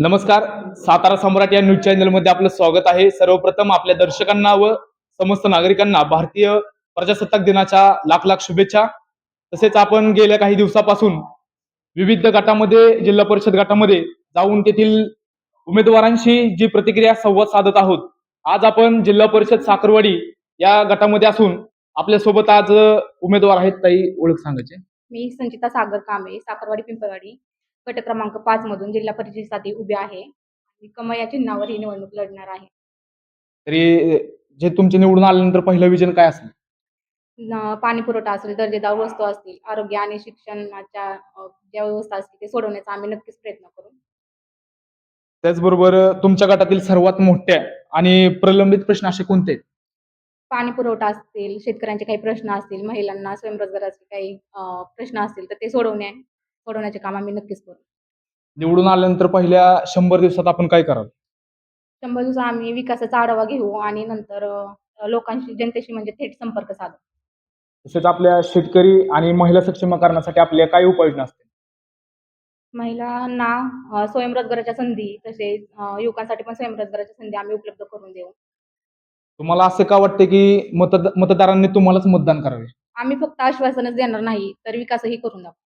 नमस्कार. सातारा सम्राट या न्यूज चॅनलमध्ये आपलं स्वागत आहे. सर्वप्रथम आपल्या दर्शकांना व समस्त नागरिकांना भारतीय प्रजासत्ताक दिनाच्या लाख लाख शुभेच्छा. तसेच आपण गेल्या काही दिवसापासून विविध गटामध्ये, जिल्हा परिषद गटामध्ये जाऊन तेथील उमेदवारांशी जी प्रतिक्रिया संवाद साधत आहोत. आज आपण जिल्हा परिषद साखरवाडी या गटामध्ये असून आपल्यासोबत आज उमेदवार आहेत. ताई, ओळख सांगायची. मी संचिता सागर कांबळे, साखरवाडी पिंपळवाडी, गट क्रमांक 5 मधून जिल्हा परिषदेसाठी उभी आहे आणि कमळ या चिन्हावर ही निवडणूक लढणार आहे. तरी जे तुमचे निवडून आल्यानंतर पहिलं विजन काय असेल? पाणी पुरवठा असेल, दर्जेदार वस्तू असतील, आरोग्य आणि शिक्षणाच्या ज्या व्यवस्था असतील ते सोडवण्याचा आम्ही नक्कीच प्रयत्न करू. त्याचबरोबर तुमच्या गटातील सर्वात मोठ्या आणि प्रलंबित प्रश्न असे कोणते आहेत? पाणी पुरवठा असतील, शेतकऱ्यांचे काही प्रश्न असतील, महिलांना स्वयंरोजगाराचे काही प्रश्न असतील तर ते सोडवण्याचे काम आम्ही नक्कीच करू. निवडून आल्यानंतर पहिल्या 100 दिवसात आपण काय कराल? 100 दिवस आम्ही विकासाचा आढावा घेऊ आणि नंतर लोकांशी, जनतेशी म्हणजे थेट संपर्क साधू. तसेच आपल्या शेतकरी आणि महिला सक्षमीकरणासाठी आपल्या काय उपाययोजना असतील? महिलांना स्वयंरोजगाराच्या संधी, तसेच युवकांसाठी पण स्वयंरोजगाराच्या संधी आम्ही उपलब्ध करून देऊ. तुम्हाला असे का वाटते की मतदारांनी तुम्हालाच मतदान करावे? आम्ही फक्त आश्वासनच देणार नाही, तर विकासही करून दाखवू.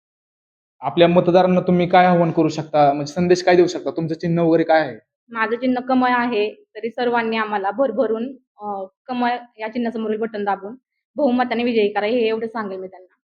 आपल्या मतदारांना तुम्ही काय आव्हान करू शकता, म्हणजे संदेश काय देऊ शकता? तुमचं चिन्ह वगैरे काय आहे? माझं चिन्ह कमळ आहे, तरी सर्वांनी आम्हाला भरभरून कमळ या चिन्हासमोरील बटन दाबून बहुमताने विजयी करा, हे एवढं सांगेल मी त्यांना.